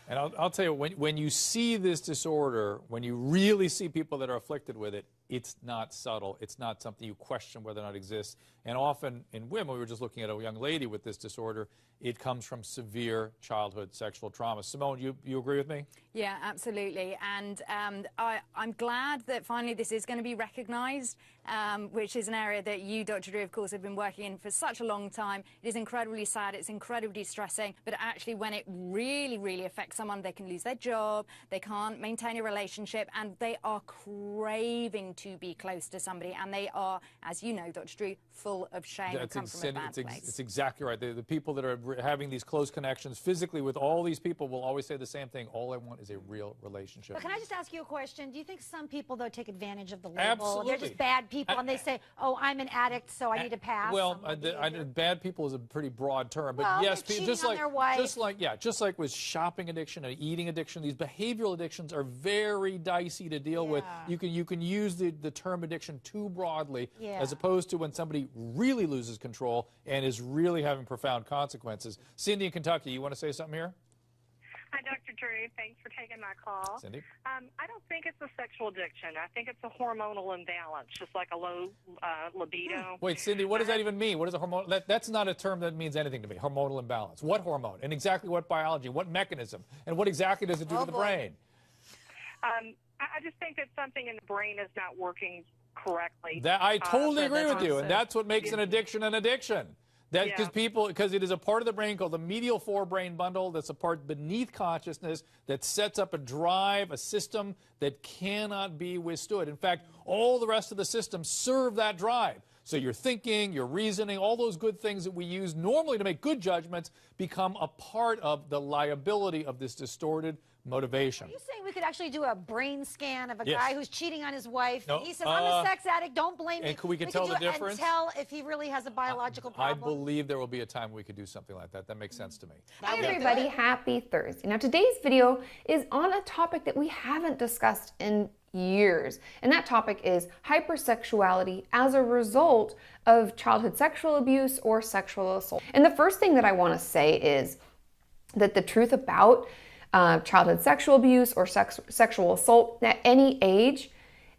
And I'll tell you, when you see this disorder, when you really see people that are afflicted with it, it's not subtle. It's not something you question whether or not it exists. And often in women, we were just looking at a young lady with this disorder, it comes from severe childhood sexual trauma. Simone, you agree with me? Yeah, absolutely. And I'm glad that finally this is going to be recognized, which is an area that you, Dr. Drew, of course, have been working in for such a long time. It is incredibly sad. It's incredibly stressing. But actually, when it really, really affects someone, they can lose their job, they can't maintain a relationship, and they are craving to be close to somebody. And they are, as you know, Dr. Drew, full of shame and come from a bad place. It's exactly right. The people that are having these close connections physically with all these people will always say the same thing. All I want is a real relationship. But can I just ask you a question? Do you think some people, though, take advantage of the label? Absolutely. They're just bad people, and they say, oh, I'm an addict, so I need to pass. Well, bad people is a pretty broad term. But well, yes, just like with shopping addiction and eating addiction, these behavioral addictions are very dicey to deal with. You can use the term addiction too broadly, as opposed to when somebody really loses control and is really having profound consequences. Cindy in Kentucky, you want to say something here? Hi, Dr. Drew. Thanks for taking my call. Cindy? I don't think it's a sexual addiction. I think it's a hormonal imbalance, just like a low libido. Wait, Cindy, what does that even mean? What is a hormone? That's not a term that means anything to me, hormonal imbalance. What hormone? And exactly what biology? What mechanism? And what exactly does it do to the brain? I just think that something in the brain is not working correctly. I totally agree with you, and that's what makes an addiction an addiction. Because it is a part of the brain called the medial forebrain bundle that's a part beneath consciousness that sets up a drive, a system that cannot be withstood. In fact, all the rest of the systems serve that drive. So your thinking, your reasoning, all those good things that we use normally to make good judgments become a part of the liability of this distorted motivation. Are you saying we could actually do a brain scan of a Yes. guy who's cheating on his wife? No, He says, I'm a sex addict, don't blame me. And we could do tell the it difference? And tell if he really has a biological I problem? believe there will be a time we could do something like that. That makes sense to me. Hi everybody, happy Thursday. Now today's video is on a topic that we haven't discussed in years, and that topic is hypersexuality as a result of childhood sexual abuse or sexual assault. And the first thing that I want to say is that the truth about childhood sexual abuse or sexual assault at any age,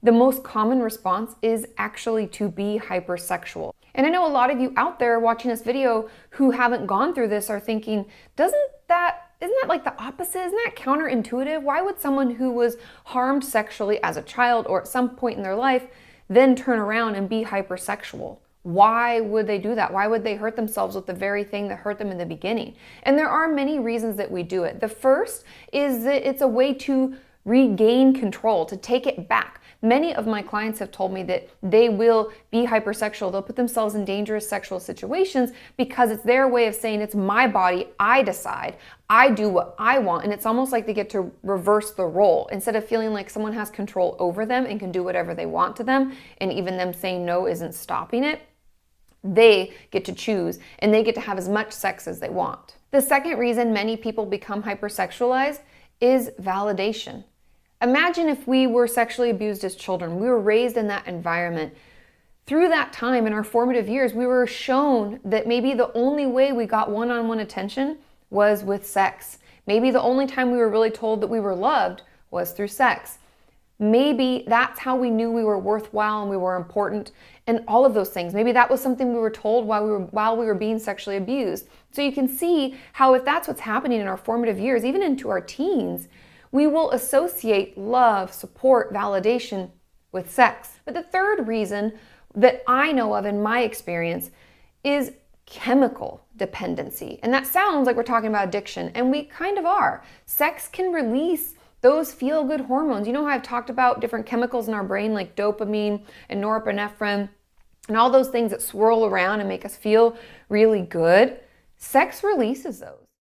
the most common response is actually to be hypersexual. And I know a lot of you out there watching this video who haven't gone through this are thinking, isn't that like the opposite? Isn't that counterintuitive? Why would someone who was harmed sexually as a child or at some point in their life then turn around and be hypersexual? Why would they do that? Why would they hurt themselves with the very thing that hurt them in the beginning? And there are many reasons that we do it. The first is that it's a way to regain control, to take it back. Many of my clients have told me that they will be hypersexual. They'll put themselves in dangerous sexual situations because it's their way of saying, it's my body, I decide, I do what I want. And it's almost like they get to reverse the role. Instead of feeling like someone has control over them and can do whatever they want to them, and even them saying no isn't stopping it, they get to choose and they get to have as much sex as they want. The second reason many people become hypersexualized is validation. Imagine if we were sexually abused as children. We were raised in that environment. Through that time in our formative years, we were shown that maybe the only way we got one-on-one attention was with sex. Maybe the only time we were really told that we were loved was through sex. Maybe that's how we knew we were worthwhile and we were important and all of those things. Maybe that was something we were told while we were being sexually abused. So you can see how if that's what's happening in our formative years, even into our teens, we will associate love, support, validation with sex. But the third reason that I know of in my experience is chemical dependency. And that sounds like we're talking about addiction, and we kind of are. Sex can release those feel-good hormones. You know how I've talked about different chemicals in our brain like dopamine and norepinephrine and all those things that swirl around and make us feel really good? Sex releases those.